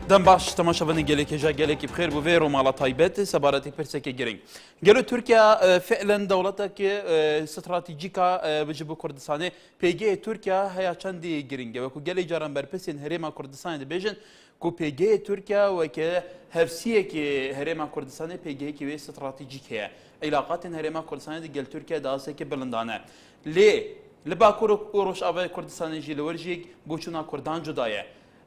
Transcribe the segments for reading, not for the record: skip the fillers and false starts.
دم باش تماشاوانی گلکی جا گلکی بخیر بو ویرو مالا تایبت سبارتی پرسکی گرین گلو ترکیا فعلا دولتا که استراتیجیکا بجبو کردستانه پیگه ترکیا هیا چندی گرینگه و کو گلی جاران برپسین هریما کردستان دی بیجن کو پیگه ترکیا و که هفسیه که هریما کردستانه پیگه که وی استراتیجیکه علاقات هریما کردستانه دی گل ترکیا داسه که بلندانه لی لباکور روش آبای کردستان جی لورجیک بوچونا کردان جدایه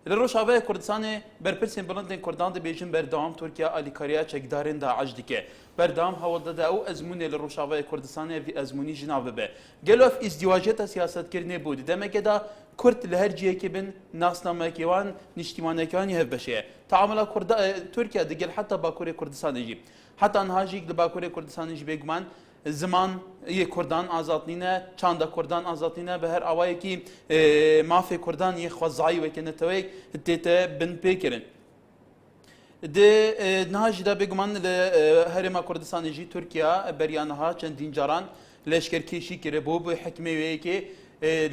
لروشاوه کردستان برپرسین بلندین کردان دی بیجن بردام ترکیه الیکاریا چکدارین داعش دیگه بردام حوالده دا او ازمونی لروشاوه کردستان وی ازمونی جناب به گلوف ازدواجیت سیاست کرنه بود دمه که دا کرد لهر جیه که بن ناسنامه کیوان نشتیمانه کیوان یه بشه تعامل ترکیه دیگه حتی باکور کردستان جی حتی انهاجی باکور کردستان جی بگمان زمان یک کردان آزادینه چند کردان آزادینه به هر آوایی که مافی کردان یک خوازایی و که نتوی تیت بن پیکرن ده نهاج ده بگمان هرما کردستان جی ترکیه بریانها چندین جاران لشکر کشی کرده بو به حکمی وی که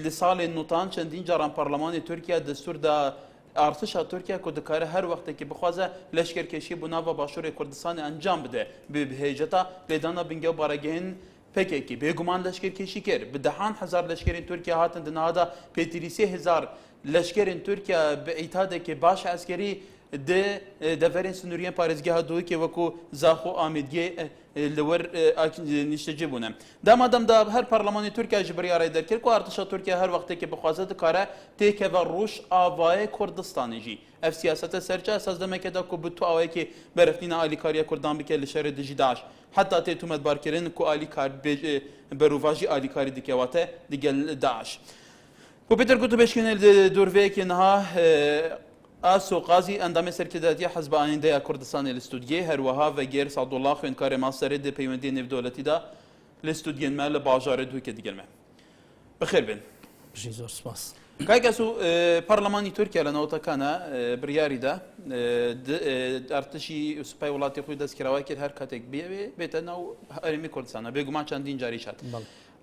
لسال نوتان چندین جاران پارلمان ترکیه دستور ده ارتش ترکیه که دکاره هر وقت که بخوازه لشکر کشی بناو باشور کردستان انجام بده به هجتا لیدانا بنگو بارگین پکی بگمان لشکر کشی کرد به 10,000 لشکرین ترکیه هاتن دنهادا پیتریسی 1000 لشکرین ترکیه به ایتاده که باش عسکری ده دفرین سنوریان پارزگاه دوی که وکو زاخو آمیدگی لور نشتجی بونه دام آدم دا هر پارلمانی ترکیه جبری آرای در کرد که ارتش ترکیه هر وقتی که بخوازد کاره تیکه و روش آوای کردستانی جی اف سیاست سرچه اساس دمه که دا که بتو آوای که برفتین آلی کاریا کردان بکه لشهر دجی داعش حتی تی تومت بارکرین که آلی کار بروواجی آلی کاری دیکواته دیگل داعش بو پیتر گوتو بشکنه دوروی که نها آسو قاضی اندام سرکرداتی حزب آینده کردستان الاستودیه هر وها و غیر سعد الله خوین کار ماستر ده پیوندی نو دولتی دا الاستودیه مال بازار دو که دیگر من بخیر بین بجیزور سپاس کای کسو پارلمانی ترکیه لنوتا کانا بریاری دا ارتشی سپای ولاتی خوی دست کراوی که هر کاتک بیت نو ارمی کردستان بگمان چندین جاری شد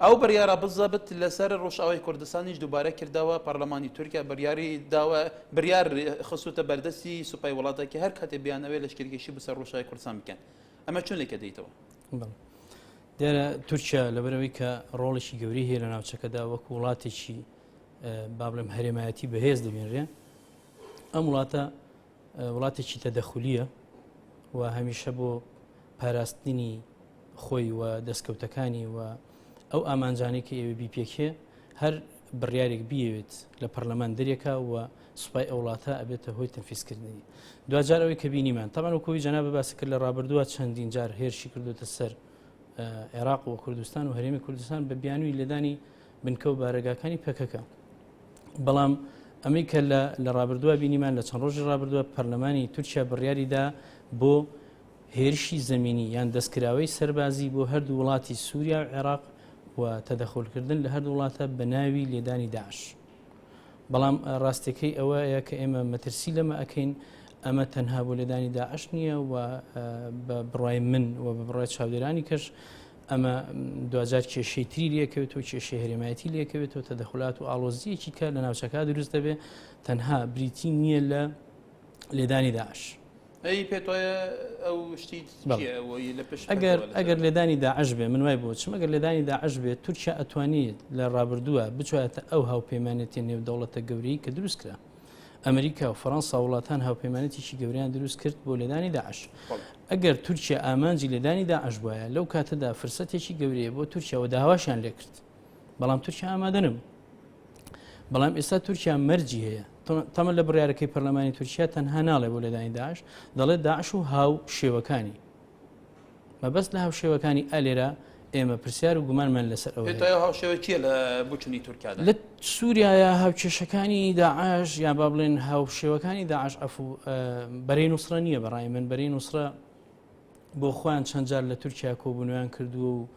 او بریارا بالضبط لسر روشاوی کردستانیش دوباره کرده و پارلمانی ترکیه بریاری داوا بریار خصوص بردستی سپای ولاتا که هر کاتی بیانه ویلش کردگیشی بسر روشاوی کردستان بکن اما چون لکه دیتو در ترکیه لبروی که رولشی گوری هی لناوچه دا وکو ولاتیشی بابلم هرمایتی بهز دبینره ام ولاتیشی تدخلیه و همیشه بو پاراستنی خوی و دستکوتکانی و او ئامانجانی کە ئێوە بیپێکێ هەر بڕیارێک بیەوێت لە پەرلەمان دەرێکا و سوپای ئەوڵاتە ئەبێتە هۆی تەنفیزکردنی دوجار ئەوەی کە بینیمان تەمان وەکوی جەناب باسی کرد لە ڕابردووە چەندین جار هێرشی کردوتە سەر عێراق و کوردستان و هەرێمی کوردستان بە بیانووی لێدانی بنکە و بارەگاکانی پەکەکە بەڵام ئەمەی کە لە ڕابردووە بینیمان لە چەند ڕۆژی ڕابردووە پەرلەمانی تورکیا بڕیاریدا بۆ هێرشی زەمینی یان دەستکراوەی سەربازی بۆ هەردوو وڵاتی سووریا و عێراق و تدخلکردن لە هەردوو وڵاتە بە ناوی لێدانی داعش بەڵام ڕاستەکەی ئەوەیە کە ئێمە مەترسی لەمە ئەکەین ئەمە تەنها بۆ لێدانی داعش نییە و بە بڕای من و بە بڕای چاودێرانی کەش ئەمە دوجار کێشەی تری لێکەوێتەوە کێشەی هەرێمایەتی لێکەوێتەوە تەدەخلات و ئاڵۆزیەکی کە لە ناوچەکە دروست دەبێت تەنها بریتی نییە لە لێدانی داعش ای پێتۆیە ئەو شتی ئەگەر لێدانی داعش بێ من وای بۆ چم ئەگەر لێدانی داعش بێت تورکیا ئەتوانێت لە ڕابردووە بچواتە ئەو هاوپەیمانەتی نێودەوڵەتە گەورەی کە دروست کرا ئەمریکا و فەڕەنسا وڵاتان هاوپەیمانەتێکی گەوریان دروست کرد بۆ لێدانی داعش ئەگەر تورکیا ئامانجی لێدانی داعش بووە لەو کاتەدا فرسەتێکی گەورەیە بۆ تورکیا و داواشیان لێ کرد بەڵام تورکیا ئامادە نەبوو بەڵام ئێستا تورکیا مەرجی هەیە تەمە لە بڕیارەکەی پەرلەمانی تورکیا تەنها ناڵێ بۆ لێدانی داعش دەڵێت داعش و هاو شێوەکانی مەبەست لە هاو شێوەکانی ئەلێرە ئێمە پرسیار و گومانمان لەسەر ئەوە هاوشێوە چیە لە بچنی تورکیا لە سووریایە هاوکێشەکانی داعش یان با بڵێن هاو شێوەکانی داعش ئەفو بەرەی نووسڕە نییە بەڕای من بەرەی نووسڕە بۆ خۆیان چەند جار لە تورکیا کۆبوونیان کردووە و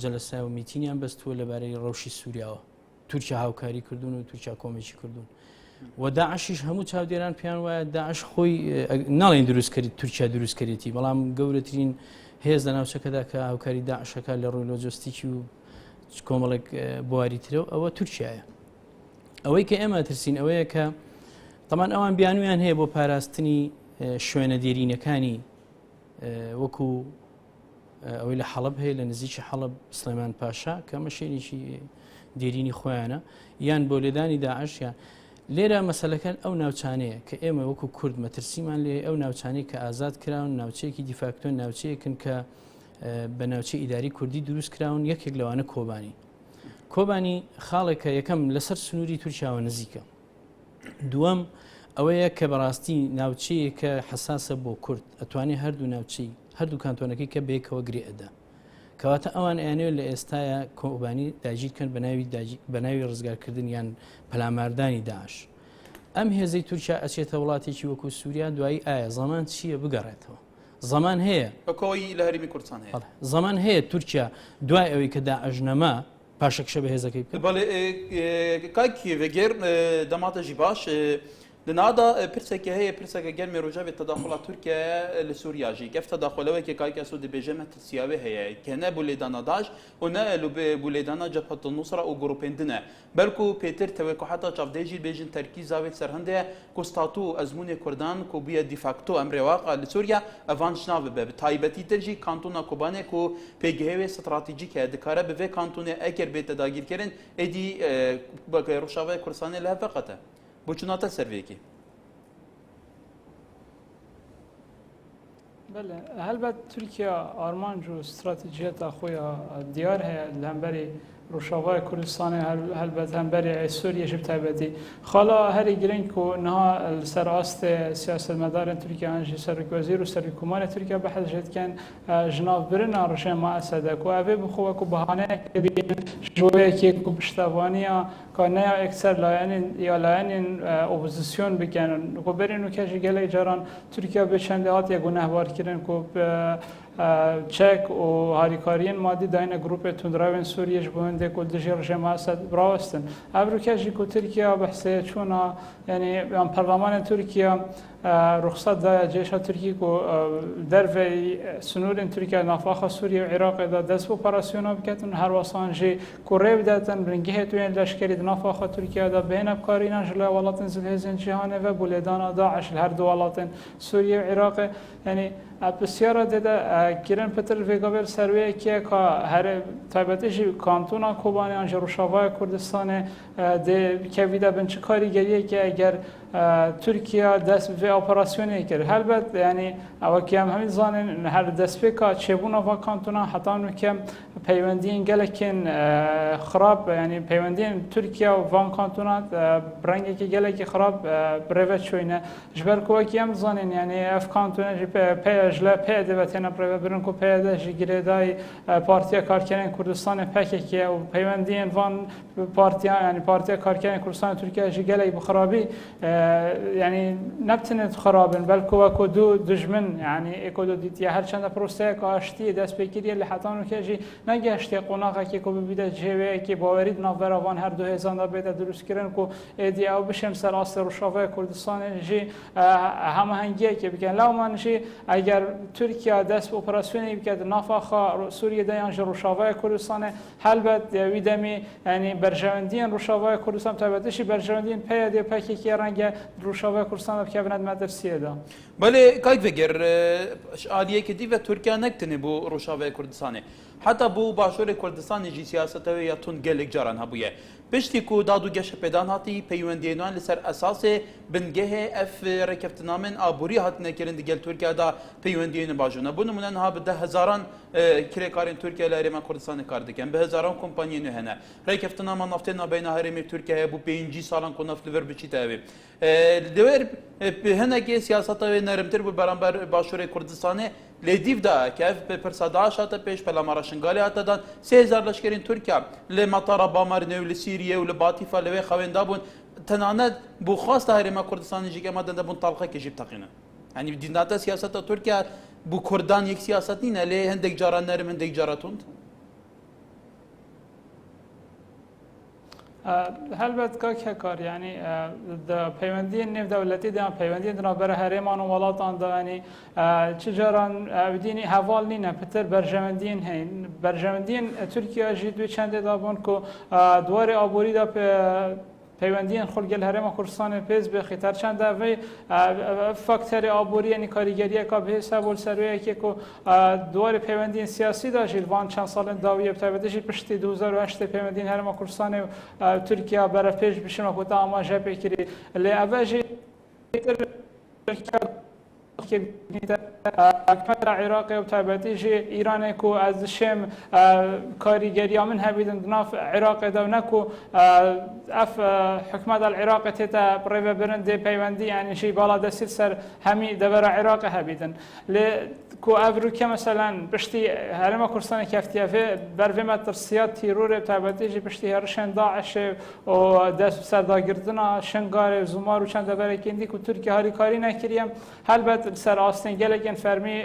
جەلەسا و میتینیان بەستووە لەبارەی ڕەوشی سووریاوە تورکیا هاوکاری کردوون و تورکیا کۆمێکی کردوون و داعشیش هەموو چاودێران پێیان وایە داعش خۆی ناڵێن دروستکەری تورکیا دروستکەرێتی بەڵام گەورەترین هێز لە ناوچەکەدا کە هاوکاری داعشەکە لە ڕووی لۆجستیکی و کۆمەڵێک بواری ترەوە ئەوە تورکیایە ئەوەی کە ئێمە ترسین ئەوەیە کە تەمان ئەوان بیانویان هەیە بۆ پاراستنی شوێنە دێرینەکانی وەکو ئەوەی لە حەڵب هەیە لە نزیکی حەڵب سلێمان پاشا کە ئەمە شوێنێکی دێرینی خۆیانە یان بۆ لێدانی داعشیان لێرە مەسەلەکان ئەو ناوچانەیە کە ئێمە وەکو کورد مەترسیمان لێ ئەو ناوچانەی کە ئازاد کراون ناوچەیەکی دیفاکتۆ ناوچەیەکن کە بە ناوچەی ئیداری کوردی دروست کراون یەکێک لەوانە کۆبانی خاڵێکە یەکەم لەسەر سنووری تورکیاوە نزیکە دووەم ئەوەیە کە بەڕاستی ناوچەیەکە حساسە بۆ کورد ئەتوانێت هەردوو ناوچەی هەردوو کانتۆنەکەی کە بێکەوە گرێ ئەدا کەواتە ئەوان ئەیانێت لە ئێستاە کۆبانی داگیرکەن بە ناوی ڕزگارکردن یان پەلاماردانی داعش ئەم هێزەی تورکیا ئەچێتە وڵاتێکی وەکو سووریا دوایی ئایا زەمان چییە بگەڕێتەوە زەمان هەیە بەکەوەی لە هەرمی کوردستان هەیە زەمان هەیە تورکیا دوای ئەوەی کە داعش نەما پاشەکشە بە هێزەکەی بکە بەڵێ کاکی vêgêr dematejî baş li nada pirseke heye pirseke germê rojavê tedaxula Tirkiye li Sûriya jî gev tedaxulewekê kayeke Sû dibêje me tirsiyavê heye ke ne bû lêdana Daş û ne bû lêdana Cephet Nusra û grupên din e belku pêtir tewê ku heta çavdê jî bêjin terkîza wê serhindê ku statû ezmûnê Kurdan ku bûye dîfakto emrê waqa li Sûriya evan şina bibe bi taybetî tir jî kantona Kobanê ku pêgihê stratîjîk e dikare bi vê kantonê eger bê tedagîrkirin êdî Rojavayê Kurdistanê li hev veqete بۆچوناتە سەرێکی بله هەلبەت تورکیا ئارمانج و استراتیژیەتە خۆیان دیار هەیە لە هەمبەری ڕۆژاوای کوردستانی هەلبەت هەمبەری سووریەش تایبەتی خاڵا هەری گرنگ و نها لەسەر ئاستێ سیاسەتمەدارن تورکیا ئەنجی سەرکوەزیر و سەرکومانی تورکیا بەحەزێتکەن ژناوبرنا ڕژێما ئەسەدەک و ئەبێ بخۆوەکو بەهانەیەک بین ژۆیەکی و پشتەوانیە کانەیە ئەکسەر لایەنین یا لایەنین ئۆپۆزیسیۆن بکەن و بەرین و کەژی گەلێک جاران تورکیا بە چەندی هاتیە گونەهبارکردن و چک و هاریکاریین مادی داینە گروپێ توندراوێن سووریەش بۆ هەندێک و دژی ڕژێما ئەسەد ڕاوەستن ئەبروکەژی و تورکیا بەحسێ چوونە یعنی پەرلەمانی تورکیا رخصت دایا جێشە تورکی و دەرڤی سنوورین تورکیا نافاخە سووریە و عێراقیدا دەست بۆ ئۆپەراسیۆنە بکەن هەروەسانژی کوڕێ بداتن برنگی هێتوێن لەشکری نافاخە تورکیادا بهێنە بکارینە ژلە وڵاتن زلهێزن جیهانێڤە بۆ لێدانا داعش هەردوو وڵاتن سووریە و عێراقی یعنی پرسیارە دێدا گرن پتر vêgavêr serweyekê ka here taybetî jî kantona Kobanîyan ji Rojavayê Kurdistanê dê kevî de bin çi karî geriyekê eger Tirkiye dest vê operasyonê kir helbet yani evekî em hemî zanin her destpêka çêbûna va kantona heta nûkem peywendiyên gelekên xirab yani peywendiyên Tirkiye û van kantona rengekî gelekî xirab birêve çûyne ji ber ku wekî em zanin yani ev kantona jî ji le pê divê têne birêve birin ku pê de ji girêdayî Partiya Karkerên Kurdistanê PKK û peywendiyên van partiya yani Partiya Karkerên Kurdistanê Tirkiye jî gelek bi xirabî yani nebtine xirabin belku weko du dijmin yani eko dîtiye her çanda proseyeka aştiye destpêkiriye li hetan û jî negeştiye qonaqekê ku bibîde cêweyekê bawerî navbera van her du hêzan da bêde durustkirin ku êdî ew bişem ser astê Rojavayê Kurdistanê jî hemahengiyekê bikin lewman jî eger Tirkiye dest bi operasyonê bike di nafaxa Sûriyê de yan ji Rojavayê Kurdistanê helbet wî demî yani berjewendiyên Rojavayê Kurdistan taybetî jî berjewendiyên PYD PKK renge Rojavayê Kurdistanê bikevine medresiyê de. Belê kayk veger aliyekê dî ve Tirkiye nektinê bû Rojavayê Kurdistanê. Heta bû başûrê Kurdistanê jî siyasetê ya tund gelek caran hebûye. Piştî ku dad û geşa pêdan hatî peywendiyên wan li ser esasê bingehê ev rekeftinamên aborî hatine kirin digel Tirkiye da peywendiyên bajû nebûn nûmune niha bi 10,000 kirêkarên Tirkiye li Herêma Kurdistanê kar dikin bi 10,000 kompanyên nû hene. Rekeftinama naftê navbeyna Herêmê Tirkiye bû 5 salan ku neft li vir biçîte evê. Divêr hinekê siyaseta wê nerimtir bû beramber başûrê Kurdistanê lêdîv da kev pirsa Daş hate pêş pelamara Şingalê hate dan 3,000 leşkerên Tirkiye li matara Bamarnê û li Sîriye û li Batîfa li wê xewên dabûn tenanet bû xwasta Herêma Kurdistanê jî ema de bûn talxekê jî teqînin. Yani dînata siyaseta Tirkiye bû Kurdan yek siyaset nîne lê hindek cara nerim hindek cara tund. helbet kak hekar yani da peywendiyên nêvdewletî de peywendiyên navbera herêman û welatan da yani çi caran dînî heval nîne pitir berjewendiyên heyn berjewendiyên Tirkiye jî dû çendê dabûn ku duwarê aborî da پەیوەندیان خۆلگەل هەرێمە کوردستانی پێز بێ خێتارچەندە vê فاکتەری ئابووریانی کاریگەریەکە بهێستا بۆ سەروەیەکێک و دووارێ پەیوەندیان سیاسیدا ژیلوان چەند ساڵن داویە بتایبەتیژی پشتی 2008 پەیوەندین هەرێمە کوردستانی و تورکیا بەرە پێش بشنە کۆتا ئاماژە پێکری لێ ئەڤژی حکومت عراقی و تایبەتیژی ئیرانێک و ئەز شێم کاریگەریە من هەبیدن ناف عێراقیدا و نەکو ئەف حکومت العێراقی تێتە ڕێوە برندێ پەیوەندی یانیشی باڵا دەسیت سەر هەمی دەبەرە عێراقی هەبیدن لێ کو ئەڤروکە مەسەلەن پشتی هەرێمە کوردستانی کەفتیافێ بەرڤێمە ترسیات تیرۆرێ تایبەتیژی پشتی هێرشێن داعشێ و دەست سەرداگرتنا شنگارێ زومار و چەند دەبەرێکێندی و تورکی هاریکاری نەکریە هەلبەت سەر ئاستین گەلێکێن فەرمی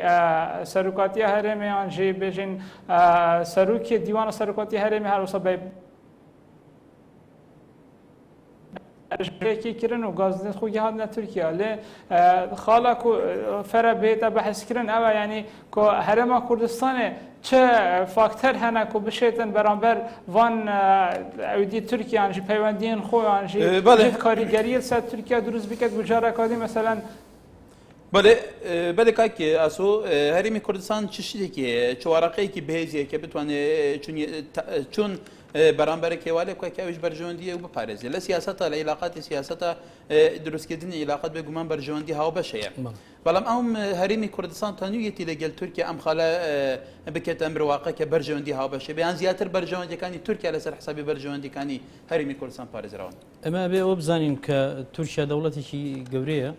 سەرۆکاتیە هەرێمیان ژێ بێژین سەرۆکی دیوانە سەرۆکاتی هەرێمی هەروەسە ژێکی کردن و گازدن خۆی هاتنە تورکیا لێ خاڵک و فەرە بێتە بەحسکردن ئەوە ینی کۆ هەرێمە کوردستانێ چه فاکتەر هەنە و بشێتن بەرامبەر وان ئەودی تورکیانژی پەیوەندیان خۆیانژی کاریگەری سەر تورکیا دروست بکات بجارەکاتی مەسەلەن بله کاکی اسو هەرێمی کوردستان چ شتێکی چوارەقەیەکی بەهێزیە کە بتوانێت چون بەرامبەر کێوالێ بکە کە ئەوش بەرژەوەندیە و بپارێزێ لە سیاسەتە لە عیلاقاتی سیاسەتە دروستکردنی عیلاقات بێگومان بەرژەوەندی هاوبەشەیە بەڵام ئەم هەرێمی کوردستان تەنوویەتی لەگەل تورکیا ئەم خاڵە بکێتە ئەمرواقع کە بەرژەوەندی هاوبەشە بەیان زیاتر بەرژەوەندیەکانی تورکیا لەسەر حسابی بەرژەوەندیەکانی هەرێمی کوردستان پارێزراون ئەمە بێ ئەوە بزانین کە تورکیا دەوڵەتێکی گەورەیە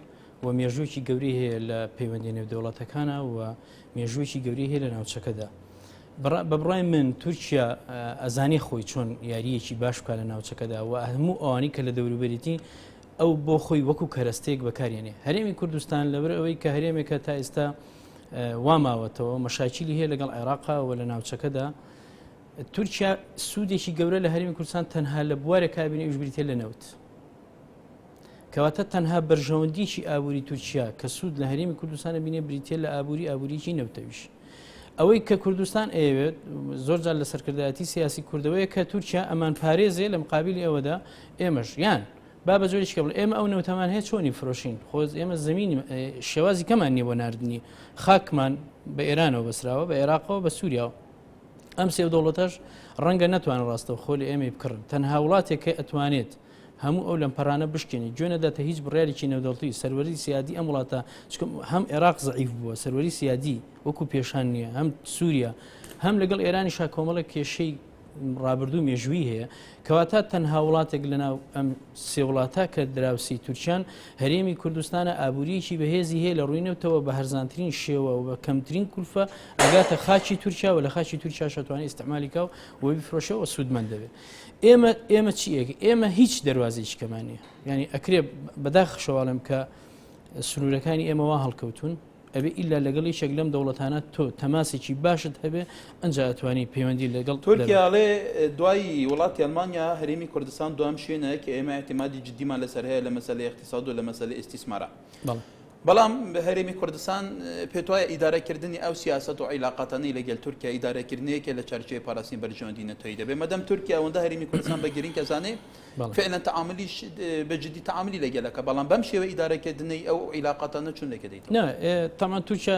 و مێژوویی گەوری هەیە لە پەیوەندی نێودەوڵەتەکانە و مێژوویی گەوری هەیە لە ناوچەکەدا بە بڕای من تورکیا ئەزانی خۆی چۆن یاریەکی باش بکات لە ناوچەکەدا و هەموو ئەوانی کە لە دەوروبەریتی ئەو بۆ خۆی وەکو کەرەستەیەک بەکارێنێ هەرێمی کوردستان لەبەر ئەوەی کە هەرێمێکە تا ئێستا واماوەتەوە مەشاکیلی هەیە لەگەڵ عێراقا و لە ناوچەکەدا تورکیا سوودێکی گەورە لە هەرێمی کوردستان تەنها لە بوارێک کابینی ئەوش بریتێ لە نەوت کەواتە تەنها بەرژەوەندیی ئابووری تورکیا کە سوود لە هەرێمی کوردستانە بینێ بریتێ لە ئابووریکی نەوتەویش ئەوەی کە کوردستان ئەوێت زۆرجار لە سەرکردایەتی سیاسی کوردەوەیە کە تورکیا ئەمان پارێزێ لە مقابلی ئەوەدا ئێمەش یان با بە زۆریش کە بڵێ ئێمە ئەو نەوتەمان هەیە چۆنی فرۆشین خۆز ئێمە زمینی شێوازی کەمان نییە بۆ ناردنی خاکمان بە ئێرانەوە بەسراوە بە عێراقەوە بە سووریاوە ئەم سێ دەوڵەتەش ڕەنگە نەتوانن ڕاستەوە خۆ لە ئێمە بکڕن تەنها وڵاتێک کە ئەتوانێت هەموو ئەو لەم پەرانە بشکێنی گوێنەداتە هیچ بڕیارێکی نێودەوڵەتی سەروەری سیادی ئەم وڵاتە هەم عێراق زەعیف بووە سەروەری سیادی وەکو پێشان نییە هەم سووریا هەم لەگەڵ ئێرانی شاکۆمەڵە کێشەی ڕابردوو مێژووی هەیە کەواتە تەنها وڵاتێک لەناو ئەم سێ وڵاتە کە دراوسی تورکیان هەرێمی کوردستانە ئابووریەکی بەهێزی هەیە لە ڕووینەوتەوە بە هەرزانترین شێوە و بە کەمترین کولفە ئەگاتە خاچی تورکیا و لە خاچی تورکیا شەتوانی ئیستعمالیکا و بیفرۆشەوە سوودمەند دەبێت ئێمە چیەکە ئێمە هیچ دەواازێکی کەمانە ینی ئەکرێ بەداخ شەواڵم کە سنوورەکانی ئێمە وا هەڵکەوتون ئەبێ ئیلا لەگەڵ یەکێک لەم دەوڵەتانە تۆ تەماسێکی باشت هەبێ ئەنجا ئەتوانی پەیوەندی لەگەڵ تورکیاڵێ دوای وڵاتی ئەلمانیا هەرێمی کوردستان دوام شوێنە کە ئێمە احتیمادی جدیمان لەسەر هەیە لە مەسەلەی اقتصاد و لە مەسەلەی ئیستیسمارە بەڵام هەرێمی کوردستان پێت وایە ئیدارەکردنی ئەو سیاست و عیلاقاتانەی لەگەل تورکیا ئیدارەکردنیەکە لە چارچێ پاراستنی بەرژەوەندی نەتۆیی دەبێت مەدەم تورکیا ئەوەندە هەرێمی کوردستان بەگرین کەزانێ فعلا تعاملیش بەجددی تعاملی لەگەلەکە بەڵام بەم شێوە ئیدارەکردنی ئەو عیلاقاتانە چون لەکەدەیت تامان تورکیا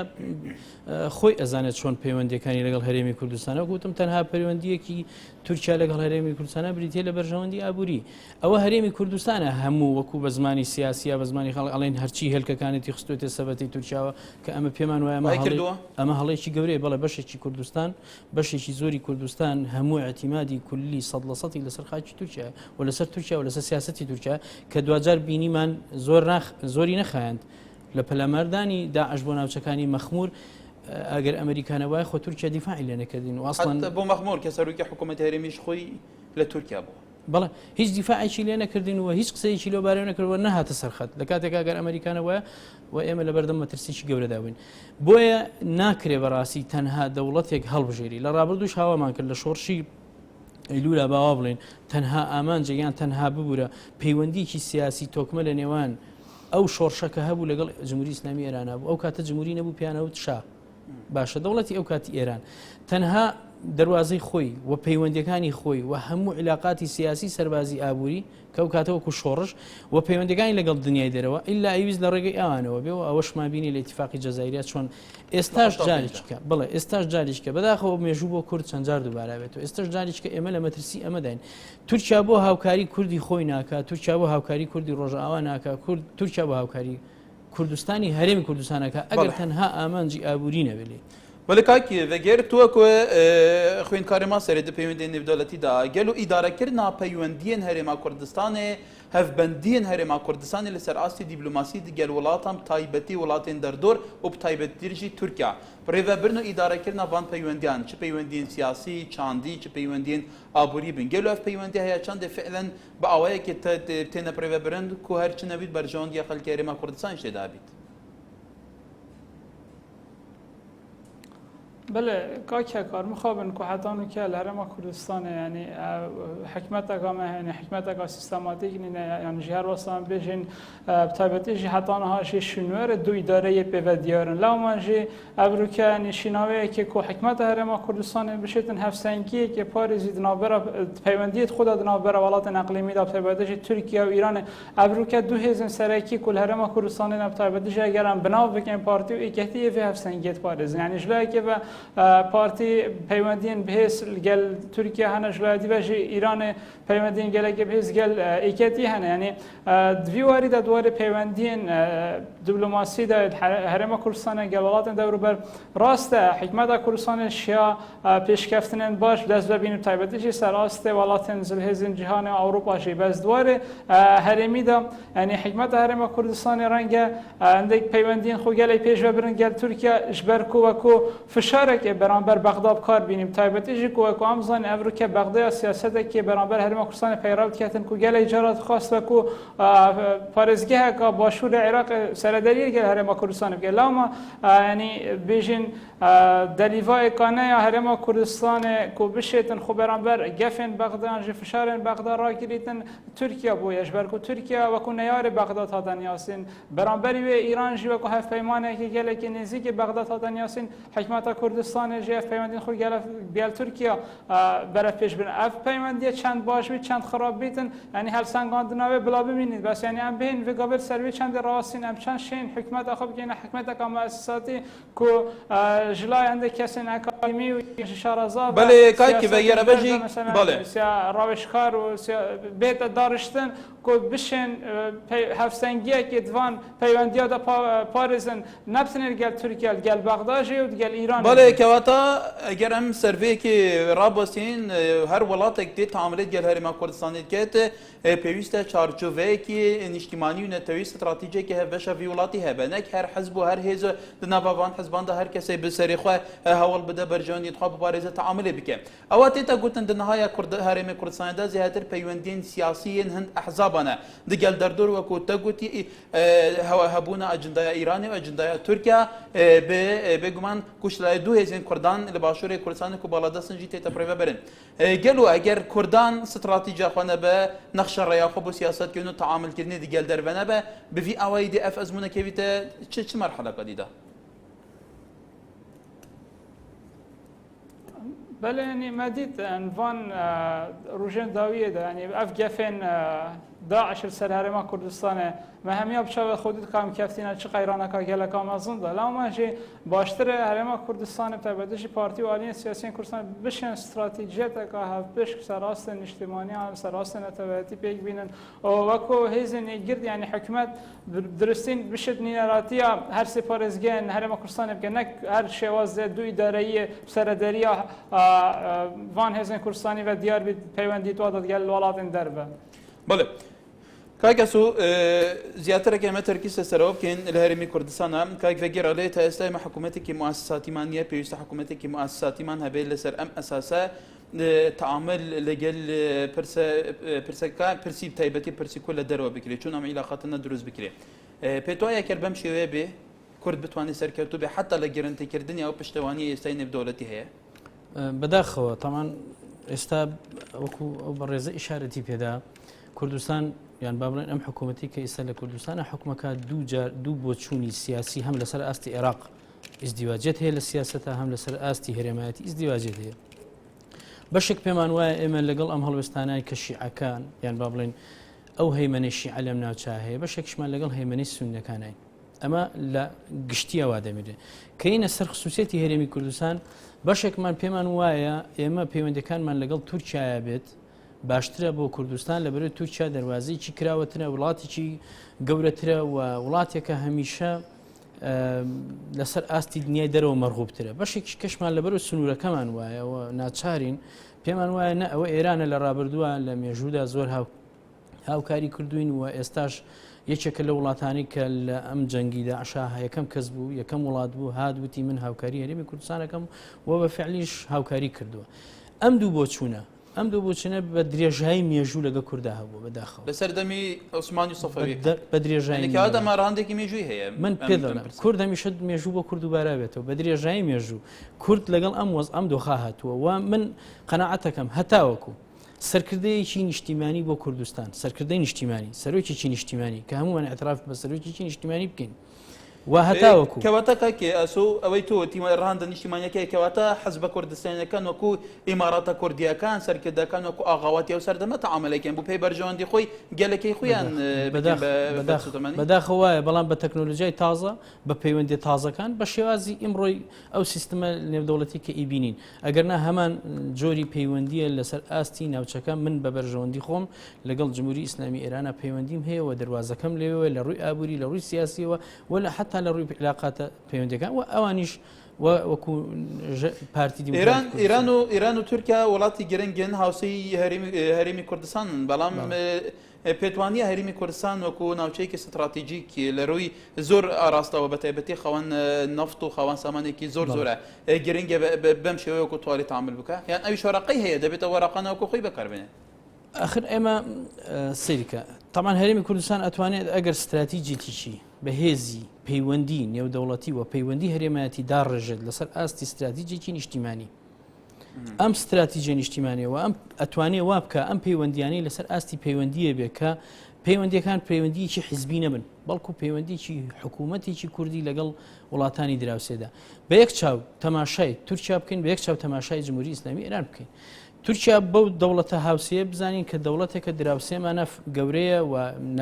خۆی ئەزانێت چۆن پەیوەندیەکانی لەگەڵ هەرێمی کوردستانە گوتم تەنها پەیوەندیەکی تورکیا لەگەڵ هەرێمی کوردستانە بریتێ لە بەرژەوەندی ئابووری ئەوە هەرێمی کوردستانە هەموو وەکو بە زمانی سیاسیە بە زمانی خەڵک ئەڵێن هەرچی هێلکەکانێتی خستوێتە سەبەتی تورکیاوە کە ئەمە پێمان وایە ئەمە هەڵەیەکی گەورەیە بەڵێ بەشێکی کوردستان بەشێکی زۆری کوردستان هەموو اعتیمادی کولی 100% لەسەر خاکی تورکیا و لەسەر تورکیا و لەسەر سیاسەتی تورکیا کە دوجار بینیمان زۆری نەخایاند لە پەلاماردانی داعش بۆ ناوچەکانی مەخمور ئەگەر ئەمریکانە وایە خۆ تورکیا دیفاعی لێ نەکردین و ئەسڵەن بۆ مەخمور کە سەرۆکی حکوومەتی هەرێمیش خۆی لە تورکیا بووە بەڵێ هیچ دیفاعێکی لێ نەکردین و هیچ قسەیەکی لەبارەوە نەکردوە نەهاتە سەرخەت لە کاتێک ئەگەر ئەمریکانە وایە و ئێمە لە بەردەم مەترسیی گەورەدا بووین بۆیە ناکرێ بەڕاستی تەنها دەوڵەتێک هەڵبژێری لە ڕابردووش هاوامان کرد لە شۆڕشی ئەیلولا باوا بڵێن تەنها ئامانجە یان تەنها ببوورە پەیوەندیکی سیاسی تۆکمە لە نێوان ئەو شۆڕشەکە هەبوو لەگەڵ جمهوری ئیسلامی ئێرانە بوو ئەو کاتە جمهوری نەبوو پیانەوت شا باشە دەوڵەتی ئەو کاتی ئێران تەنها دەواازەی خۆی و پەیوەندەکانی خۆی و هەموو علااقاتی سیاسی سەربازی ئابووری کە و کاتەوەکو شۆڕش و پەیوەندەکانی لەگەڵ دنیای دەرەوە ئللا ئەویست لە ڕێگەی ئەوانەوە بێ و ئەوەشمان بینی لە ئیتیفاقی جەزایریا چۆن ئێستاش جاریچکە بڵێ ئێستاش جاریچکە بەداخەوە مێژوو بۆ کورد چەند جار دووبارە بێت و ئێستاش جاریچکە ئێمە لە مەترسی ئەمەداین تورکیا بۆ هاوکاری کوردی خۆی ناکات تورکیا بۆ هاوکاری کوردی ڕۆژئاوا ناکات تورکیا بۆ هاوکاری کوردستانی هەرێمی کوردستانەکە ئەگەر تەنها ئامانجی ئابووری نەبێت ولی کاکی وگر تو که خوینکاری ما سرید پیوندی نفدالتی دا گلو اداره کردن پیوندین هرما کردستان هفبندین هرما کردستان لسر آستی دیپلماسی دیگر ولاتم تایبتی ولاتین دردور و تایبتی درجی ترکیه برای برنو اداره کردن وان پیوندیان چه پیوندین سیاسی چاندی چه پیوندین آبوری بین گلو اف پیوندی هیا چند فعلا با آوایی که تن برای برند که هر چه نبید برجان یا خلک هرما کردستان شده دابید بله کاکه کار مخابن که حتی که لهرم کردستان یعنی حکمت اگامه یعنی حکمت اگا سیستماتیک نه یعنی جهر واسم بیشین بتابتی جه حتی نها جه شنوار دو اداره پیودیارن لامن جه ابروکه نشیناوی که حکمت هرم کردستان بشتن هفسنگی که پاریزی دنابرا پیوندیت خود دنابرا ولات اقلیمی دا پیوندی جه ترکیه و ایران ابروکه دو هزین سرکی کل هرم کردستان نبتابتی جه اگرم بناو بکن پارتی و ایکتی فی هفسنگیت پاریز یعنی جلوی که پارتی پیوندین بهس گل ترکیه هنه جلادی و ایران پیوندین گل که بهس گل ایکتی هنه یعنی دویواری دا دوار پیوندین دیپلماسی دا هرم کردستان گلالات دور بر راست حکمت کردستان شیا پیشکفتن باش دست ببینیم تایبتیش سراست ولاتن زلهزین جهان اروپا شی بس دوار هرمی دا یعنی حکمت هرم کردستان رنگ اندک پیوندین خو گلی پیش ببرن گل ترکیه جبرکو و کو فشار که برانبر بغداد کار بینیم تایبتیجی کو امزان افرو که بغداد سیاست که برانبر هرم کردستان پیروی کردن کو گل اجارات خاص و کو پارزگاه که باشور عراق سردری که هرم کردستان بگه لاما یعنی بیشین دلیوای کانه یا هرم کردستان کو بشیتن خو برانبر گفن بغداد جه فشارن بغداد را گریتن ترکیه بویش بر کو ترکیه و کو نیار بغداد هاتن یاسین برانبری و ایران جی و کو هف پیمانه که گل که نزدیک بغداد هاتن یاسین حکمت کردستان جف پیوندین خود گل ترکیه برای پیش برن اف پیوندی چند باش بید چند خراب بیتن یعنی هر سنگان دنوی بلا ببینید بس یعنی ام بین و قبل سروی چند راستین ام چند شین حکمت خوب که حکمت کام اساسی کو جلای عند کسی اکادمی و شارزا بله کاکی و یه روشی بله روشکار و بیت دارشتن کو بشن هفسنگیه که دوان پیوندیا دا پاریزن نبتنر گل ترکیه گل بغداد و گل ایران بله کواتا اگر هم سروی که رابطین هر ولایت که تعاملات گل هرما کردستان کت پیوسته چارچوبه که اجتماعی و نتوی استراتژی که هفش ویولاتی هبنک هر حزب و هر هیز دنبالان حزبان ده هر کسی به سریخه حوال بده برجانی تخاب بارزه تعامل بکه اوقات تا گفتن دنهای کرد هرما کردستان ده زیاتر پیوندین سیاسی هند احزابانه دگل دردور و کوتا گوتی هبونا اجنده ایرانی و اجنده ترکیه به گمان کشتای دو هزین کردان لباشور کردستان کو بالادستن جیت تپریو برن گلو اگر کردان استراتژی خونه به نقش ریا خو سیاست کنو تعامل کردن دیگل در بنا به وی اوایدی اف ازمونه کویت چه مرحله قدیده بله یعنی مدید انوان روژن داویه ده یعنی اف گفن داعش سر هرما کردستان و همه ابشار خودت کام کفتینا چه قیرانه که گله کام ازون ده لامه چه باشتر هرما کردستان تبدیش پارتی و عالی سیاسی کردستان بشن استراتژیت که هف بش سراست اجتماعی سراست نتوتی پیک بینن و کو هیزن گرد یعنی حکومت درستین بشد نینراتیا هر سپارزگان هرما کردستان بگه نک هر شواز دو اداره سرداری وان هیزن کردستانی و دیار بی پیوندی تو داد گل ولات دربه بله کاکسو زیاتر که مترکی سراب کن الهرمی کردستان هم کاک وگیر علیه تا استای حکومتی که مؤسساتی منیه پیوست حکومتی که مؤسساتی من هبیل لسر ام اساسا تعامل لجل پرسی تایبتی پرسی کل درو بکری چون هم علاقاتنا دروز بکری پتویا کربم شویه به کرد بتوانی سرکرتو به حتی لگرنتی کردنی او پشتوانی استای نبدولتی هه بداخله طبعا استا وكو برز اشارتي بهذا كردستان يعني بابلين ام حكومتي كيسال كردستان حكمك دو بوتشوني سياسي هم لسر استي عراق ازدواجته للسياسه هم لسر استي هرماتي ازدواجته بەشێک پێمان وایە ئێمە لەگەڵ ئەم هەڵوێستانانی کە شیعەکان یان با بڵێن ئەو هەیمەنەی شیعە لەم ناوچە هەیە بەشێکشمان لەگەڵ هەیمەنەی سوننەکانین ئەمە لە گشتیەوە دەمێرێت کە اینە سەر خصوصیەتی هەرێمی کوردستان بەشێکمان پێمان وایە ئێمە پەیوەندەکانمان لەگەڵ تورکیایا بێت باشترە بۆ کوردستان لەبەرەوەی تورکیا دەواازەیەکی کراوەترە وڵاتێکی گەورەترە و وڵاتێکە هەمیشە لەسەر ئاستی دنیای دەرەوە مەرغوبترە بەشێکی کەشمان لەبەرەوە سنوورەکەمان وایەوە ناچارین پێمان وایە نە ئەوە ئێرانە لە ڕابردووە لە مێژوودا زۆر هاوکاری کردوین و ئێستاش یەکێکە لە وڵاتانی کە لە ئەم جەنگیدا عشا یەکەم کەس بوو یەکەم وڵات بوو هادووتی من هاوکاری هەرێمی کوردستانەکەم و بە فعلیش هاوکاری کردووە ئەم دوو بۆ چوونە ئەم دوو بۆچنە بە درێژایی مێژوو لەگە کووردا هەبوو بەداخەوە لەسەر دەمی عوسمانی سەفەوی بە درێژایی دەماڕاندێکی مێژووی هەیە من پێ کورد هەمیشە مێژوو بۆ کورد و بارابێتەوە بە درێژایی مێژوو کورد لەگەڵ ئەم وەز ئەم دۆخا هاتووە و من قەناعەتەکەم هەتاوەکو سەرکردەیەکی نیشتیمانی بۆ کوردستان سەرکردەی نیشتیمانی سەرۆکێکی نیشتیمانی کە هەمومان اعتراف بە سەرۆکێکی نیشتیمانی بکەین و هەتاوەکو کەواتەکە ئەسو ئەوەی تۆ تیمە ڕاندە نیشتیمانیەکەی کەواتە حەز بە کوردستانەکان وەکو ئیماراتە کوردیەکان سەرکردەکان وەکو ئاغاواتی و سەردەمە تەعاملەکەن بۆ پێی بەرژەوەندی خۆی گەلەکەی خۆیان بەداخەوایە بەڵام بە تەکنۆلۆژیای تازە بە پەیوەندی تازەکان بە شێوازی ئیمڕۆی ئەو سیستمە نێودەوڵەتی کە ئیبینین ئەگەرنا هەمان جۆری پەیوەندیە لەسەر ئاستی ناوچەکە من بە بەرژەوەندی خۆم لەگەڵ جمهوری ئیسلامی ئێرانە پەیوەندیم هەیە و دەواازەکەم لێوە لە ڕووی ئابووری لە ڕووی سیاسیەوە ولا حتا لە ڕووی علاقاتە پەیوەندەکان و ئەوانیش وەکو پارتی ئێران و تورکیا وڵاتی گرنگن هاوسەی هەرێمی کوردستانن بەڵام پێتوانیە هەرێمی کوردستان وەکو ناوچەیەکی استراتیژیکی لە ڕووی زۆر ئاراستەوە بە تایبەتی خەوان نەفت و خەوان سامانێکی زۆر زۆرە گرنگە بەم شێوەیە وەکو توانی تعامل بکە یان ئەوی شۆڕەقەی هەیە دەبێتە وەرەقانە وەکو خۆی بەکاربێنێت آخر ئێمە سیرکە طبعا هەرێمی کوردستان ئەتوانێت ئەگەر استراتیجیتیشی بەهێزی پەیوەندی نێودەوڵەتی و پەیوەندی هەرێمایەتی داڕێژێت لەسەر ئاستی استراتیجێکی نیشتیمانی ئەم استراتیژیە نیشتیمانیەوە ئەم ئەتوانێ وا بکە ئەم پەیوەندیانەی لەسەر ئاستی پەیوەندیە بێ کە پەیوەندیەکان پەیوەندیکی حیزبی نەبن بەڵکو پەیوەندیکی حکوومەتێکی کوردی لەگەڵ وڵاتانی دراوسێدا بە یەک چاو تەماشای تورکیا بکەین بە یەک چاو تەماشای جمهوری ئیسلامی ئێران بکەین تورکیا بەو دەوڵەتە هاوسەیە بزانین کە دەوڵەتێکە دراوسێمانە گەورەیە و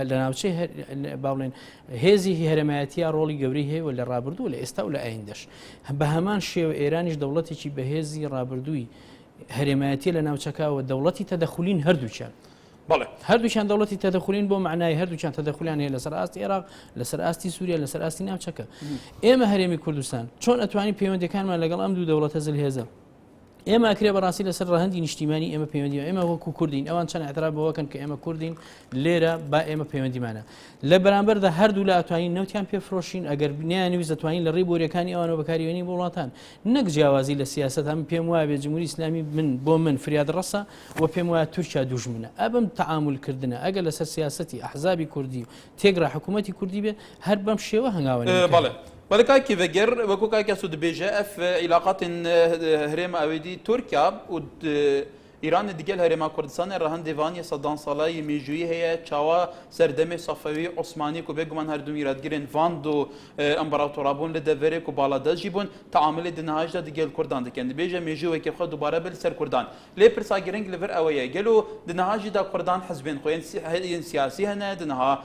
لە ناوچەی باڵێن هێزی هەرێمایەتیە ڕۆڵی گەورەی هەیە و لە ڕابردوو لە ئێستا و لە ئایندەش بە هەمان شێوە ئێرانیش دەوڵەتێکی بەهێزی ڕابردووی هەرێمایەتی لە ناوچەکەوە دەوڵەتی تەدەخولین هەردووچیان هەردووچیان دەوڵەتی تەدەخولین بۆ معنای هەردووچیان تەدەخولیان هەیە لەسەر ئاستی عێراق لەسەر ئاستی سووریا لەسەر ئاستی ناوچەکە ئێمە هەرێمی کوردستان چۆن ئەتوانین پەیوەندەکانمان لەگەڵ ئەم دوو دەوڵەتە زلهێزە ئێمە ئەکرێ بەڕاستی لەسەر ڕەهەندی نیشتیمانی ئێمە پەیوەندی ئێمە وەکو کوردین ئەوان چەند اعتراف بەوەکەن کە ئێمە کوردین لێرە با ئێمە پەیوەندیمانە لە بەرامبەردا هەردوو لە ئەتوانین نەوتیان پێفرۆشین ئەگەر بنیانویست دەتوانین لە ڕێی بۆریەکانی ئەوانەوە بەکاریێنی بۆ وڵاتان نەک جیاوازی لە سیاست هەم پێم وایە بێ جمهوری ئیسلامی بۆ من فریاد ڕەسە و پێم وایە تورکیا دوژمنە ئەبم تەعاملکردنە ئەگەر لەسەر سیاسەتی ئەحزابی کوردی و تێگرا حکوومەتی کوردی بێ هەر بەم شێوە هەنگاوە ولكن فيجر وكوكا كاسود بيجا في علاقات هرم أودي تركيا و ایران دیگه هرما کردستان رهن دیوانی صدان ساله میجویی هیا چاوا سردم صفوی عثمانی کو بگمان هر دو میرادگیرن واندو امپراتورابون لدوره کو بالادا جیبون تعامل دنهاج دیگه کردان دکند بیجا میجوی که خود دوباره بل سر کردان لی پرساگرنگ لور اویا گلو دنهاج دا کردان حزبین خوین سیاسی هنه دنها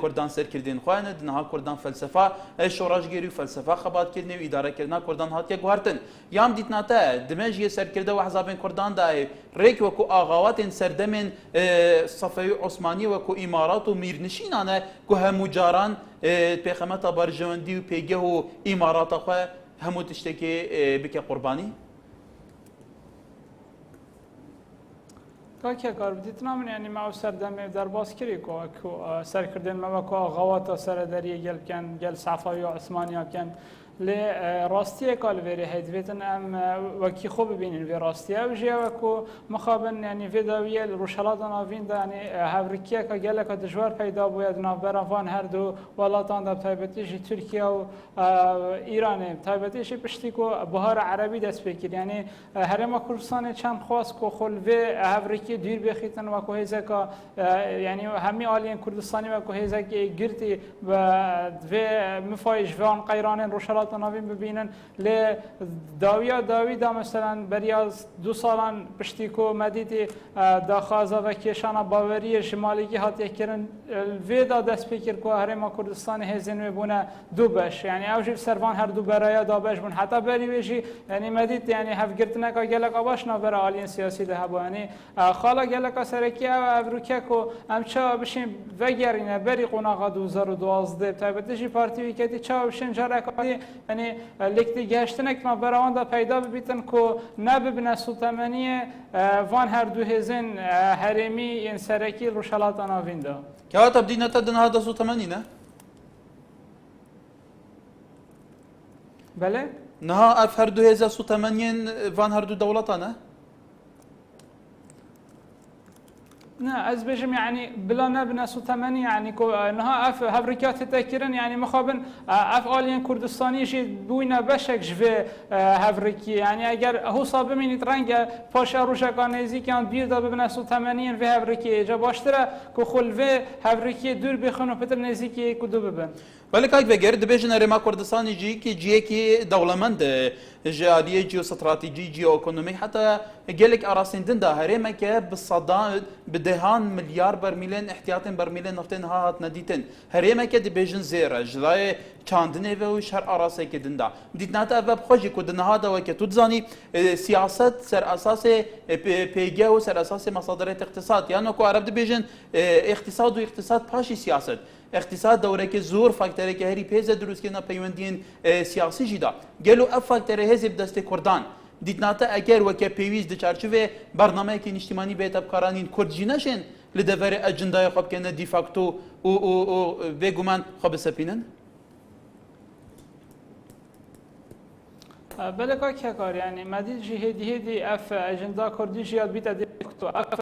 کردان سر کردین خوانه دنها کردان فلسفه شوراجگیری فلسفه خبات کردن و اداره کردن کردان هات یک گوهرتن یام دیتناته دمجی سر کرده و حزبین کردان دا ريك وكو آغاوات سردمن صفوي عثماني وكو إمارات وميرنشين أنا كو همو جاران بيخمتا برجواندي وبيجه إمارات أخوة همو تشتكي بك قرباني كاكي قرب ديتنا من يعني ما سردم در باس كري كو سر كردن ما كو آغاوات سردري جل كان جل صفوي عثماني كان لی راستی کال وری هید ویتن ام وکی خوب ببینن وی راستی او جیا وکو مخابن یعنی ویداویل روشلات ناوین یعنی هاوریکیا که گله که دشوار پیدا بود نافبران هر دو ولاتان در تایبتیش ترکیه و ایران تایبتیش پشتی کو بهار عربی دست بکیر یعنی هرما کردستان چند خواست کو خل و هاوریکی دیر بخیتن و کو هیزا که یعنی همی آلین کردستانی و کو هیزا که گرتی و مفایش وان قیران روشلات روشالات ناوین ببینن لی داوی دا مثلا بریاز 2 سالان پشتی کو مدیتی داخازا و کشان باوری شمالی هات کردن ویدا دست فکر کو هرما کردستان هزینه بونه دو بش یعنی اوج سروان هر دو برای دا بش بون حتی بری ویجی یعنی مدید یعنی هفگرتنه که گلک آباش نبره عالیه سیاسی ده هبو یعنی خالا گلک سرکی او افروکه کو امچا بشیم وگرینه بری قناقا 2012 تایبتشی پارتی ویکتی چا بشیم جرکاتی یعنی لکتی گشتنک ما براون دا پیدا ببیتن کو نببنه سلطمانیه وان هر دو هزین هرمی این سرکی روشالات ناوین دا که تبدیل نتدن هذا صوت تمانينه بله نها اف هر 2008 فان هر دو دولتانه نه از بجم يعني بلا نبنا سو 8 يعني كو نها اف هبركات تذكرن يعني مخابن اف آلين كردستاني شي بوينا بشك جوه هبركي يعني اگر هو صاب من ترنگ پاشا روشکانیزی کان بیر دا ببنا سو 80 و هبركي جا باشتره كو خلوه هبركي دور بخونو پتر نزیکی کو دو ببن ولی کاک بگر دبیجن ارما کردستانی جی کی دولمند جیادیه جیو استراتیجی جیو اکونومی حتی گلک اراسندن ده هرما که بالصدام بدهان مليار برمیلین احتیاط برمیلین نفتن هات ندیتن هرما که دبیجن زیره جلای چاندنه و شهر اراسه کدن ده دیت نات اول خوشی کدن هذا و که تدزانی سیاست سر اساس پیگه و سر اساس مصادرات اقتصاد یعنی کو عرب دبیجن اقتصاد و اقتصاد پاشی سیاست اقتصاد دوره که زور فاکتوری که هری پیز دروست که نپیوندین سیاسی جدا گلو اف فاکتوری حزب دست کردان دیدناتا اگر وکه پیویز دچارچوه برنامه که اجتماعی به تبکارانین کرد جینشن لدور اجندای خوب کنه دیفاکتو او بگومان خوب سپینن بله که کار یعنی مدید جهدی اف اجندا کردی جیاد بیت تو اف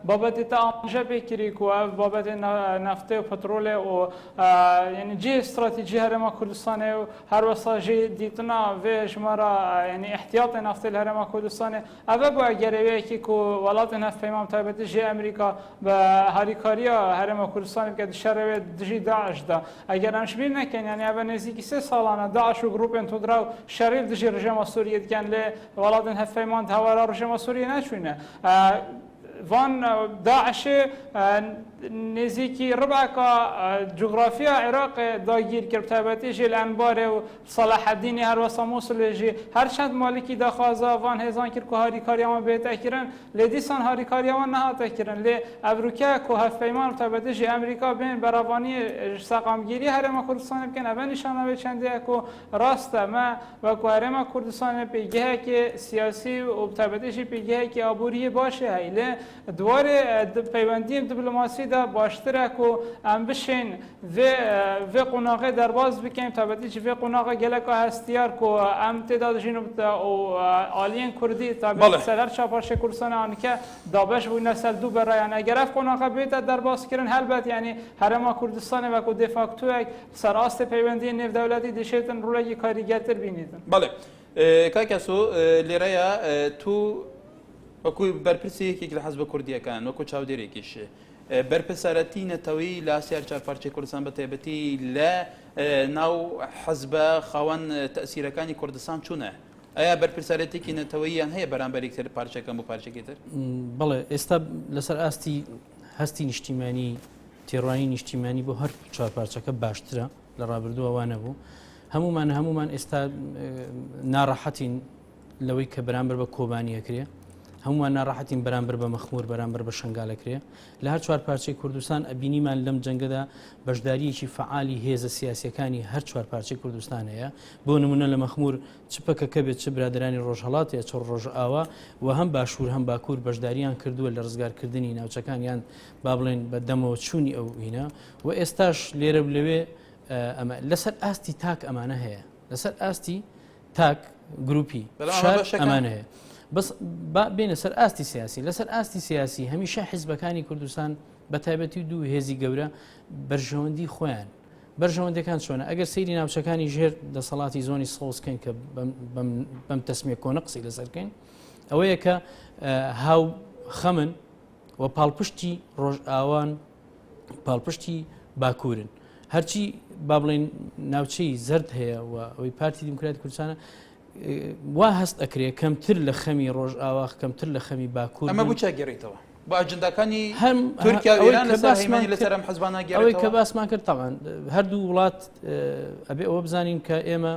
بابت تا آنجا بکری کو اف بابت نفت و پترول و یعنی جی استراتژی هرما کردستان و هر وسا جی دیتنا و شمارا یعنی احتیاط نفت هرما کردستان اول با گروی کی کو ولات نفت امام تایبت جی امریکا به هریکاریا هرما کردستان که شر جی داعش دا اگر همش بین نکن یعنی اول نزدیکی 3 سالانه داعش و گروپ تو درو شریف جی رژیم سوریه کن ل ولات نفت امام هوا رژیم سوریه نشونه وان داعش نزیکی ربع کا جغرافیا عراق داگیر کرد تابعتی جل انبار و صلاح الدین هر وسا موصل جی هر چند مالکی داخازا وان هزان کرد که هاری کاریان به تکرن لدیسان هاری کاریان نه تکرن ل ابروکا که هفیمان تابعتی جی امریکا بین براوانی ساقامگیری هرما کردستان بکن اول نشانه به چنده که راست ما و که هرما کردستان پیگه که سیاسی و تابعتی جی پیگه که آبوری باشه هیله دوار پیوندی دیپلماسی دا باشتره کو ام بشین و قناقه درباز بکنیم تا بدی چه و قناقه گلکا هستیار کو ام تعداد جنوب او آلین کردی تا به سر چاپاش کردستان آن که دابش و نسل دو برای اگر اف قناقه بیت درباز کردن البته یعنی هرما کردستان و کو دفاکتو سراست پیوندی نف دولتی دشتن رولی کاریگرتر بینیدن بله کاکاسو لیریا تو وكو برپرسی که حزب کردیه کن وكو چاودیری کشه برپسارتی نتوی لاسیار چار پارچه کردستان بتیبتی لا ناو حزب خوان تأثیر کانی کردستان چونه ایا برپسارتی که نتوی هی برانبری کتر پارچه کم و پارچه کتر بله استا لسر استی هستی اجتماعی تیرانی اجتماعی بو هر چار پارچه که باشتره لرابردو وانه بو همومان استا ناراحتین لوی که برانبر با کوبانی کریه هەمووان ناڕاحەتین بەرامبەر بە مەخمور بەرامبەر بە شنگالەکرێ لە هەر چوار پارچەی کوردستان ئەبینیمان لەم جەنگەدا بەشداریەکی فعالی هێزە سیاسیەکانی هەر چوار پارچەی کوردستان هەیە بۆ نمونە لە مەخمور چ پەکەکە بێت چ برادرانی ڕۆژهەڵات یا چ ڕۆژئاوا و هەم باشوور هەم باکوور بەشداریان کردووە لە ڕزگارکردنی ناوچەکانیان با بڵێن بە دەمەوە چوونی ئەو هینە و ئێستاش لێرە لەوێ ئەمە لەسەر ئاستی تاک ئەمانە هەیە لەسەر ئاستی تاک گروپی شار ئەمانە هەیە بس بين سر آستي سياسي لسر آستي سياسي هميشه حزبكاني كردستان بتايبتي دو هزي جورا برجوندي خوان برجوندي كان شونه اگر سيري ناوچكاني جهر د صلاتي زوني صوص كان ك بم تسميه كونقصي لسر كان اويك هاو خمن وبالبشتي روج اوان بالبشتي باكورن هەرچی با بڵێن ناوچەی زرد هەیە و ئەوەی پارتی دیموکراتی کوردستانە وا هەست ئەکرێ کەمتر لە خەمی ڕۆژ ئاواخ کەمتر لە خەمی باکوور ئەمە بچ گەڕیتەوە بە ئەجندەکانی تورکیا و ئێران لەسەر هەیمانی لەسەر ئەم حەزبانە گەڕێتەوە ئەوەی کە باسمان کرد تەمان هەردوو وڵات ئەبێ ئەوە بزانین کە ئێمە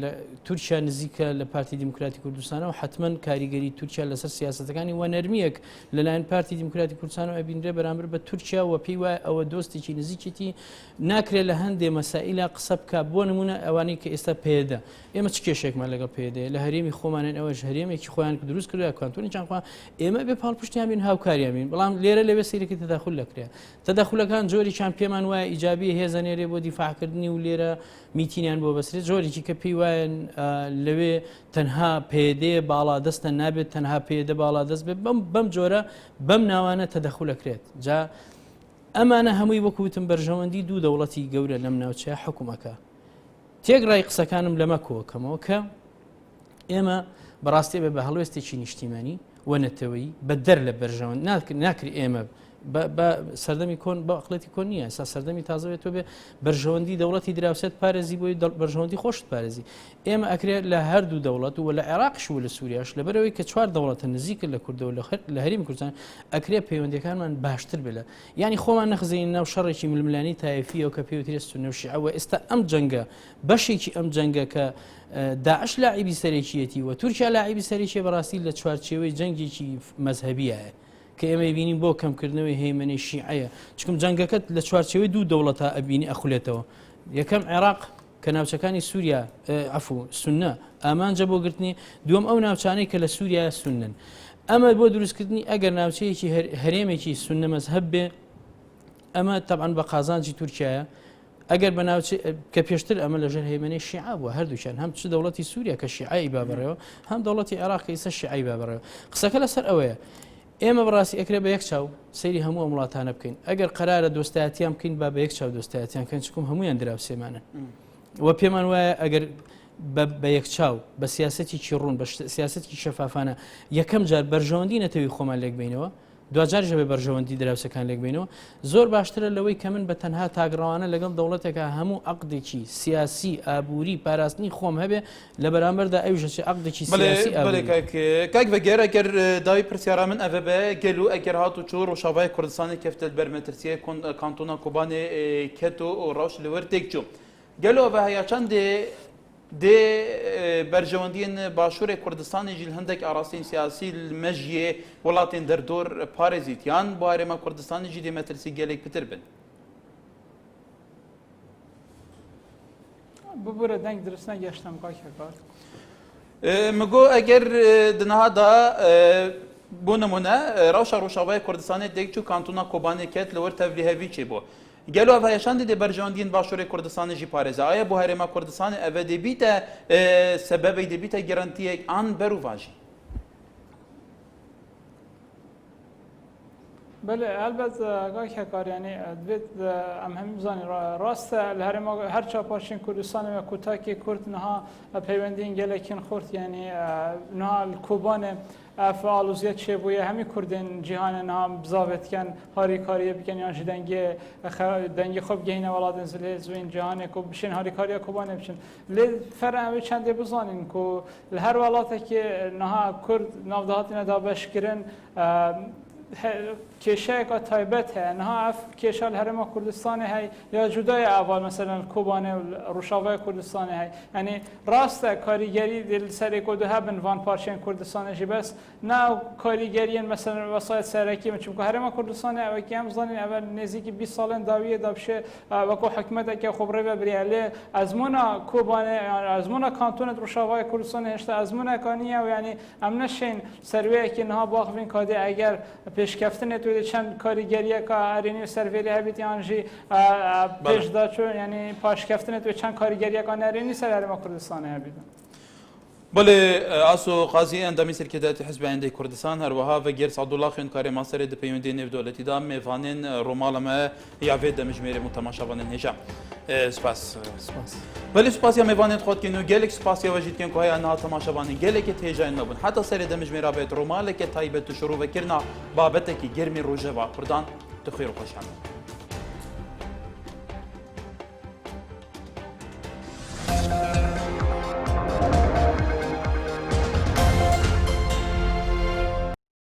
لە تورکیا نزیکە لە پارتی دیموکراتی کوردستانەوە حتمما کاریگەری تورکیا لەسەر سیاستەکانی و نەرمیەک لەلایەن پارتی دیموکراتی کوردستانەوە ئەبینرێ بەرامبەر بە تورکیا و پێی وایە ئەوە دۆستێکی نزیکێتی ناکرێت لە هەندێک مەسائلە قسە بکە بۆ نمونە ئەوانەی کە ئێستا پێدە ئێمە چ کێشێکمان لەگەڵ پێدەیە لە هەرێمی خۆمانێن ئەوەش هەرێمێکی خۆیان دروست کردووە کانتۆنی چاندخوا ئێمە بێ پاڵپشتیان بین هاوکاریان بین بەڵام لێرە لەوێ سەیرەکە تەداخل لەکرێ تەداخلەکان جۆریان پێمان وایە ئیجابی هێزانێرێ بۆ دیفاعکردنی و لێرە میتینیان بۆ بەسرێت جۆرێکی کە پێی وایە لەوێ تەنها پێدەیە باڵادەستە نابێت تەنها پێدە باڵادەست بێت بەم جۆرە بەم ناوانە تەدەخولەکرێت جا ئەمانە هەمووی وەکوتم بەرژەوەندی دوو دەوڵەتی گەورە لەم ناوچەیە حکوومەکە تێگڕای قسەکانم لەمە کۆکەمەوە کە ئێمە بەڕاستی بە هەڵوێستێکی نیشتیمانی وەنەتەوەی بە دەر لە بەرژەوەند ناکری ئێمە بە سەردەمی کۆن بە ئەقلەتی کۆن نییە ئێستا سەردەمی تازەوێتەوە بێ بەرژەوەندی دەوڵەتی دراوسێت پارێزی بۆی بەرژەوەندی خۆشت پارێزی ئێمە ئەکرێت لە هەردوو دەوڵەت و لە عێراقش و لە سووریاش لەبەرەوەی کە چوار دەوڵەتە نزیکە لە کوردەوە لە هەرێمی کوردستان ئەکرێت پەیوەندیەکانمان باشتر بێت ینی خۆمان نەخزین ناو شەڕێکی ململانی تایفیەوە کە پێوترێت سونە و شیعەوە ئێستا ئەم جەنگە بەشێکی ئەم جەنگە کە داعش لاعیبی سەرێکیەتی و تورکیا لاعیبی سەرێکی بەڕاستی لە چوارچێوەی جەنگێکی مەذهبیە کە ئێمە بینین بۆ کەمکردنەوەی هەیمەنی شیعەیە چکم جەنگەکەت لە چوارچێوەی دوو دەوڵەتە ئەبینی ئەخولێتەوە یەکەم عێراق کە ناوچەکانی سووریا عەفو سونە ئامانجە بۆ گرتنی دووەم ئەو ناوچانەی کە لە سووریا سونن ئەمە بۆ دروستکردنی ئەگەر ناوچەیەکی هەرێمێکی سونە مەذهب بێ ئەمە تەبعاً بە قازانجی تورکیایە ئەگەر بە ناوچە کە پێشتر ئەمە لەژێر هەیمەنی شیعە بووە هەردووچیان هەم چ دەوڵەتی سووریا کە شیعایی بابڕێەوە هەم دەوڵەتی عێراق کە ئێستا شیعایی بابڕێەوە قسەکە لەسەر ئەوەیە ئێمە بەڕاستی ئەکرێ بە یەک چاو سەیری هەموو وڵاتانە بکەین ئەگەر قەرارە دۆستایەتیان بکەین با بە یەک چاو دۆستایەتیان کەن چکم هەمویان دراوسێمانن وە پێمان وایە ئەگەر بە یەک چاو بە سیاسەتێکی ڕوون بە سیاسەتی شەفافانە یەکەم جار بەرژەوەندی نەتەوی خۆمان لێک بینەوە دوجارژە بە بەرژەوەندی دراوسەکان لێک بینەوە زۆر باشترە لەوەی کە من بە تەنها تاگڕەوانە لەگەڵ دەوڵەتێکە هەموو عقدێکی سیاسی ئابووری پاراستنی خۆم هەبێ لە بەرامبەردا ئەوژە عقدێکی سیاسی کاک بەگەر ئەگەر داوی پرسیارا من ئەvە بە گەلو ئەگەر هات و چۆ ڕۆژاوای کوردستانی کەفتە بەرمەترسیە کانتۆنا کوبانێ کەت و ڕەوش لەوەر تێک چوو گەلو ئەvە هەیە چەندێ دێ بەرژەوەندیên باشوورê Kurdistanê jî hindek arasteyên siyasî mejiyê welatên derdor parêzîtiyan bu herêma Kurdistanê jî dê metirsî gelek pitir bin. ببوورە دەنگ درست نەگەشتم کاکێکار min got eger di niha da bû nimûne rewşa Rojavayê Kurdistanê têk çû kantûna Kobanê ket li wir tevlî hevî çêbû. Gelo ev heyeşan dê berjewendiyên başûrê Kurdistanê jî parêze aya bû herêma Kurdistanê ev dê bîte sebebê dê bîte gerantiyek an berûva jî. بله البته آگاه که کار یعنی دوید ام هم میزانی راست لهر ما هر چه پاشین کردستان و کوتاکی کرد نها پیوندین گلکین خورد یعنی نها کوبان فعالوزیت چه بویه همی کردین جهان نها بزاوت کن هاری کاریه بکن یعنی دنگ خوب گهینه ولادن زلی زوین جهان کو بشین هاری کاریه کوبانه بشین لی فرق چنده بزانین کو لهر ولاته که نها کرد نافدهاتی ندابش کرن کشه‌ای که تایبت هست نه اف کشه‌ال هرم کردستان هست یا جدای اول مثلا کوبانه و روشاوای کردستان هست یعنی راست کاریگری دل سری کد هبن وان پارچین کردستان جی بس نه کاریگری مثلا وسایل سرکی چون که هرم کردستان اول کیم زنین اول نزدیک 20 سال داویه دابشه و کو حکمت که خبره ببریاله از منا کوبانه از منا کانتون روشاوای کردستان هست از منا کانیه و یعنی امنشین سروی که نه باخوین کاده اگر پیشکفتن تو چند کاریگریه که ارینی سرویری هبیت یانجی پیش داشت یعنی پاشکفتن تو چند کاریگریه که ارینی سر ما کردستان هبیت. بله آسو قاضی اندامی سرکدات حزب آینده کردستان هر وها و گرس عبدالله خیون کاری ماستر د پیوندی نو دولتی دام میوانین رومالما یاوید دمجمیر متماشاوان هجا سپاس بله سپاس یا میوانین خود کنو گلک سپاس یا وجود کن که های آنها تماشاوان گلک تیجای نبود حتی سر دمجمیر آبید رومال که تایبت شروع وکرنا بابت کی گرمی روزه و کردان تخیر خوشحال